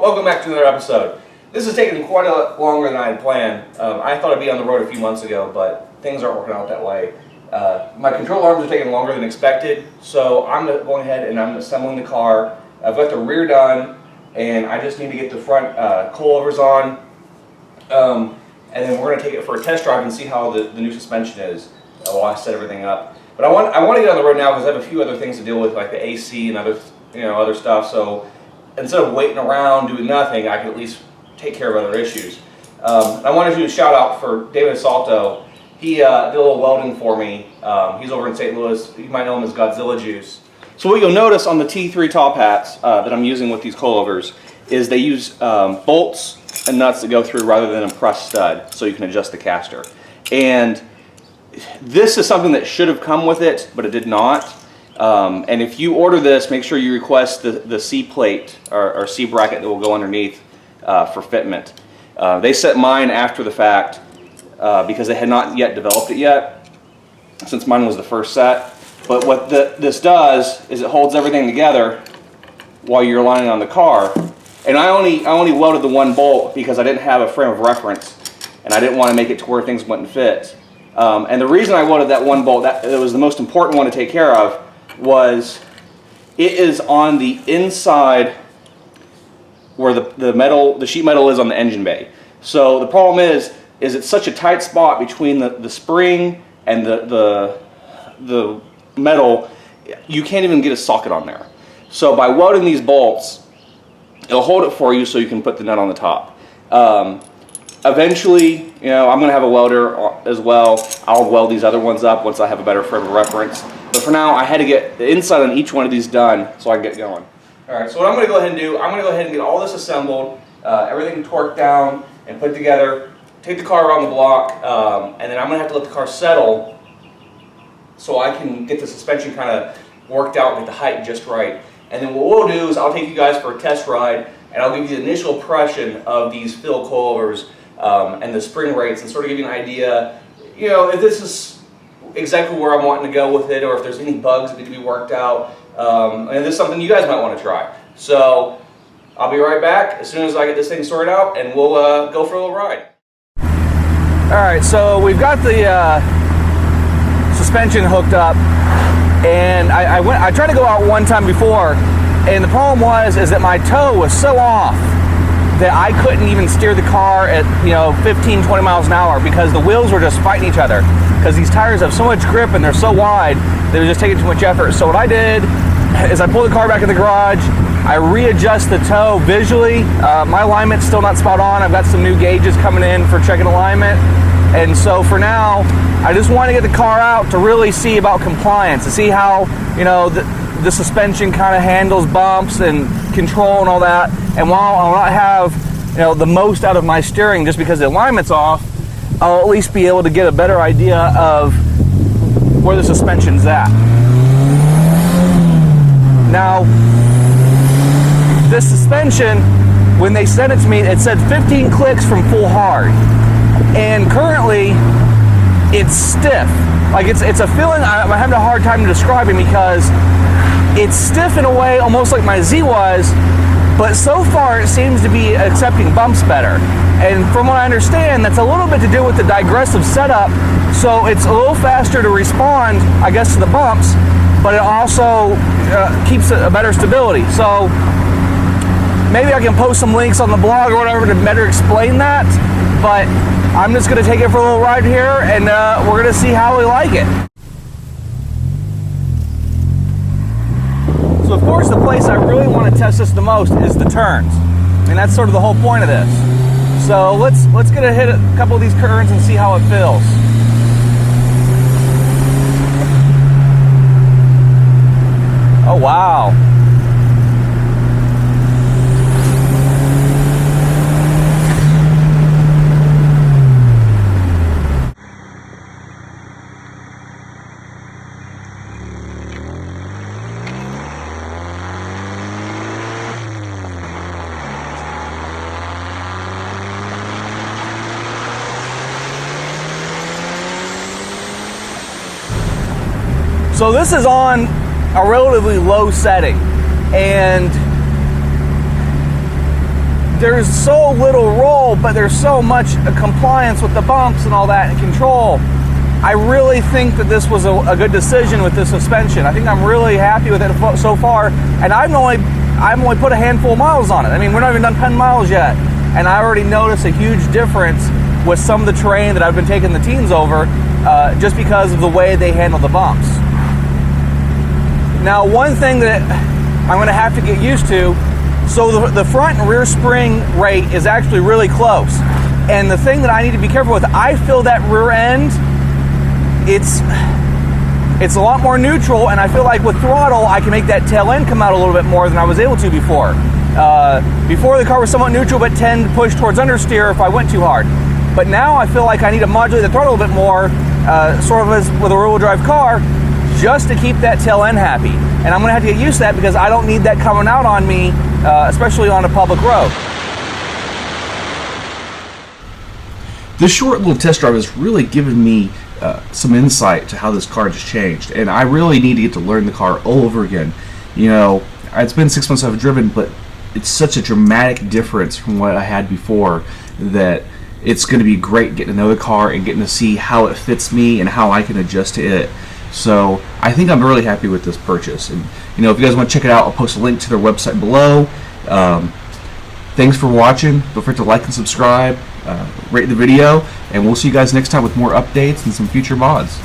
Welcome back to another episode. This is taking quite a lot longer than I had planned. I thought I'd be on the road a few months ago, but things aren't working out that way. My control arms are taking longer than expected, so I'm going ahead and I'm assembling the car. I've got the rear done, and I just need to get the front coilovers on, and then we're going to take it for a test drive and see how the new suspension is while I set everything up. But I want to get on the road now because I have a few other things to deal with, like the AC and other stuff. So instead of waiting around doing nothing, I can at least take care of other issues. I wanted to do a shout out for David Salto. He did a little welding for me. He's over in St. Louis. You might know him as Godzilla Juice. So what you'll notice on the T3 top hats that I'm using with these coilovers is they use bolts and nuts that go through rather than a pressed stud, so you can adjust the caster. And this is something that should have come with it, but it did not. And if you order this, make sure you request the C plate or C bracket that will go underneath for fitment. They set mine after the fact because they had not yet developed it yet, since mine was the first set. But what this does is it holds everything together while you're lining on the car. And I only welded the one bolt because I didn't have a frame of reference, and I didn't want to make it to where things wouldn't fit. And the reason I welded that one bolt, that was the most important one to take care of, was it is on the inside where the sheet metal is on the engine bay. So the problem is it's such a tight spot between the spring and the metal, you can't even get a socket on there. So by welding these bolts, it'll hold it for you so you can put the nut on the top. Eventually, I'm going to have a welder as well. I'll weld these other ones up once I have a better frame of reference. But for now, I had to get the inside on each one of these done so I can get going. Alright, so what I'm going to go ahead and do, I'm going to go ahead and get all this assembled, everything torqued down and put together, take the car around the block, and then I'm going to have to let the car settle so I can get the suspension kind of worked out and get the height just right. And then what we'll do is I'll take you guys for a test ride, and I'll give you the initial impression of these Feal coilovers and the spring rates, and sort of give you an idea, if this is exactly where I'm wanting to go with it, or if there's any bugs that need to be worked out, and this is something you guys might want to try. So I'll be right back as soon as I get this thing sorted out, and we'll go for a little ride. Alright, so we've got the suspension hooked up, and I tried to go out one time before, and the problem was that my toe was so off that I couldn't even steer the car at 15, 20 miles an hour because the wheels were just fighting each other, because these tires have so much grip and they're so wide that it was just taking too much effort. So what I did is I pulled the car back in the garage, I readjust the toe visually. My alignment's still not spot on. I've got some new gauges coming in for checking alignment, and so for now I just want to get the car out to really see about compliance, to see how the suspension kind of handles bumps and control and all that. And while I'll not have the most out of my steering just because the alignment's off, I'll at least be able to get a better idea of where the suspension's at. Now, this suspension, when they sent it to me, it said 15 clicks from full hard, and currently it's stiff. Like it's a feeling I'm having a hard time describing, because it's stiff in a way almost like my Z was, but so far it seems to be accepting bumps better. And from what I understand, that's a little bit to do with the digressive setup, so it's a little faster to respond, I guess, to the bumps, but it also keeps a better stability. So maybe I can post some links on the blog or whatever to better explain that, but I'm just going to take it for a little ride here, and we're going to see how we like it. So of course the place I really want to test this the most is the turns. I mean, that's sort of the whole point of this. So let's get a hit at a couple of these turns and see how it feels. Oh wow. So this is on a relatively low setting, and there's so little roll, but there's so much compliance with the bumps and all that and control. I really think that this was a good decision with this suspension. I think I'm really happy with it so far, and I've only put a handful of miles on it. I mean, we're not even done 10 miles yet, and I already noticed a huge difference with some of the terrain that I've been taking the teens over, just because of the way they handle the bumps. Now, one thing that I'm going to have to get used to, so the front and rear spring rate is actually really close, and the thing that I need to be careful with, I feel that rear end, it's a lot more neutral, and I feel like with throttle I can make that tail end come out a little bit more than I was able to before. Before the car was somewhat neutral but tend to push towards understeer if I went too hard. But now I feel like I need to modulate the throttle a little bit more, sort of as with a rear-wheel drive car, just to keep that tail end happy. And I'm going to have to get used to that because I don't need that coming out on me, especially on a public road. This short little test drive has really given me some insight to how this car has changed, and I really need to get to learn the car all over again. You know, it's been 6 months I've driven, but it's such a dramatic difference from what I had before that it's going to be great getting to know the car and getting to see how it fits me and how I can adjust to it. So I think I'm really happy with this purchase. And you know, if you guys want to check it out, I'll post a link to their website below. Thanks for watching. Don't forget to like and subscribe, rate the video, and we'll see you guys next time with more updates and some future mods.